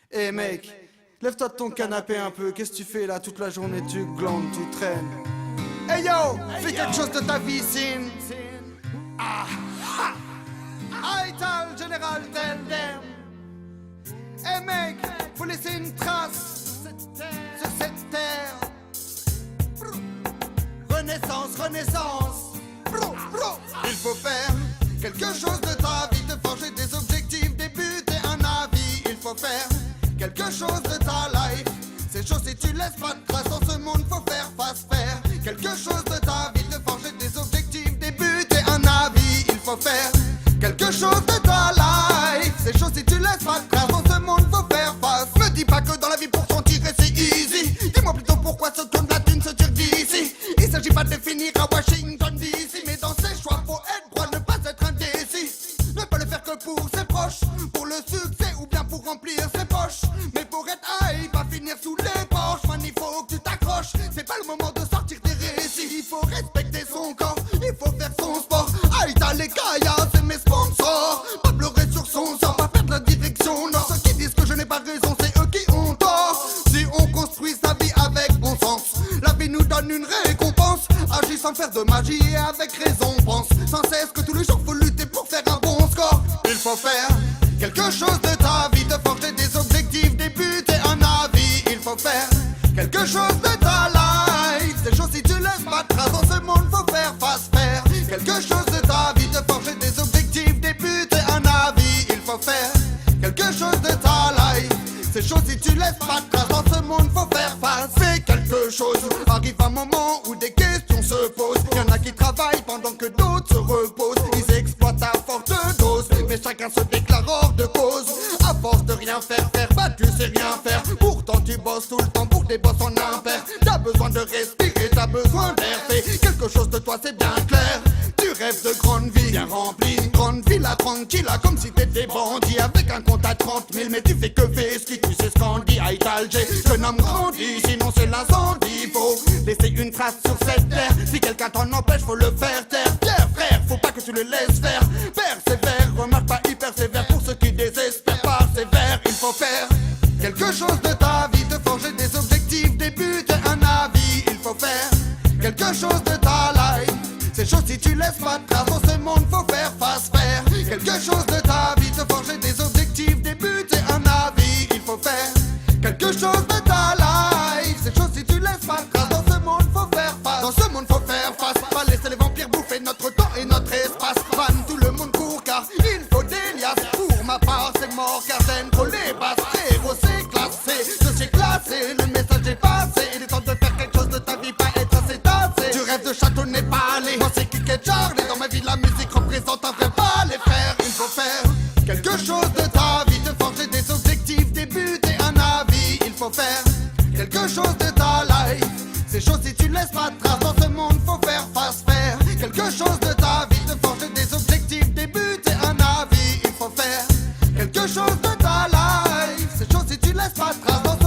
Eh mec, lève-toi de ton canapé un peu, qu'est-ce que tu fais là toute la journée? Tu glandes, tu traînes. Hey yo, fais quelque chose de ta vie, Sin. Ah, ha. Aital, général Teldem. Eh mec, faut laisser une trace sur cette terre. Renaissance, renaissance. Il faut faire quelque chose de ta vie, te forger des objectifs, des buts et un avis. Il faut faire quelque chose de ta life. Ces choses, si tu laisses pas de trace dans ce monde, faut faire face faire quelque chose de ta vie, te forger des objectifs, des buts et un avis. Il faut faire quelque chose de ta life. Ces choses, si tu laisses pas de trace dans ce monde, faut faire face. Me dis pas que dans la vie pour s'en tirer c'est easy. Dis-moi plutôt pourquoi ce tourne la thune se tire d'ici. Il s'agit pas de définir à Washington DC, mais dans ses choix faut être droit, ne pas être indécis. Ne pas le faire que pour ses proches, pour le succès ou bien pour remplir ses poches. Mais pour être high, pas finir sous les porches. Man, il faut que tu t'accroches, c'est pas le moment de sortir des récits. Il faut respecter son corps, il faut faire son sport. Aïe, t'as les caillas, c'est mes sponsors. Pas pleurer sur son sort, pas perdre la direction nord. Ceux qui disent que je n'ai pas raison, c'est eux qui ont tort. Si on construit sa vie avec bon sens, la vie nous donne une récompense. Agis sans faire de magie et avec raison pense sans cesse que tous les jours faut lutter pour faire un bon score. Il faut faire quelque chose de ta vie, te forger des objectifs, des buts et un avis. Il faut faire quelque chose de ta life. Ces choses si tu laisses pas de trace dans ce monde, faut faire face faire quelque chose de ta vie, te forger des objectifs, des buts et un avis. Il faut faire quelque chose de ta life. Ces choses si tu laisses pas de trace dans ce monde, faut faire face. Fais quelque chose. Arrive un moment où des questions se posent. Y'en a qui travaillent pendant que d'autres se reposent. Ils exploitent à forte dose, mais chacun se déclare hors de cause. À force de rien faire, bah tu sais rien faire. Pourtant tu bosses tout le temps pour des bosses en impair. T'as besoin de respirer, t'as besoin d'air. Fais quelque chose de toi, c'est bien clair. Tu rêves de grande vie, bien remplie. Grande villa tranquilla, comme si t'étais bandit. Avec un compte à 30 000, mais tu fais que vesquille. Tu sais ce qu'on dit, aïe Alger. Jeune homme grandit, sinon c'est l'incendie. Faut laisser une trace sur cette terre. Si quelqu'un t'en empêche, faut le faire taire. Pierre, frère, faut pas que tu le laisses faire. Persévère, remarque pas hyper sévère. Pour ceux qui désespèrent, persévère. Il faut faire quelque chose de ta vie, te forger des objectifs, des buts et un avis. Il faut faire quelque chose de ta life. Ces choses si tu laisses pas de trace dans ce monde, faut faire face faire quelque chose de ta vie, te forger des objectifs, des buts et un avis. Il faut faire quelque chose de ta life. Ces choses si tu laisses pas de trace dans ce monde, faut faire face. Dans ce monde faut faire face, pas laisser les vampires bouffer notre temps et notre espace. Fan, tout le monde court car il faut des liasses. Pour ma part c'est mort car j'aime trop les basses. Frérot c'est classé, je suis classé, le message est passé. Il est temps de faire quelque chose de ta vie, pas être assez tassé. Tu rêves de châteauner palais, moi c'est Kiké Charlie. Dans ma vie la musique représente un vrai balai frère. Il faut faire quelque chose de ta vie, te forger des objectifs, des buts et un avis. Il faut faire quelque chose de ta life. Ces choses si tu laisses pas de trace dans ce monde, faut faire face faire quelque chose de ta vie, te forger des objectifs, des buts et un avis. Il faut faire quelque chose de ta life. Ces choses si tu laisses pas de trace dans ce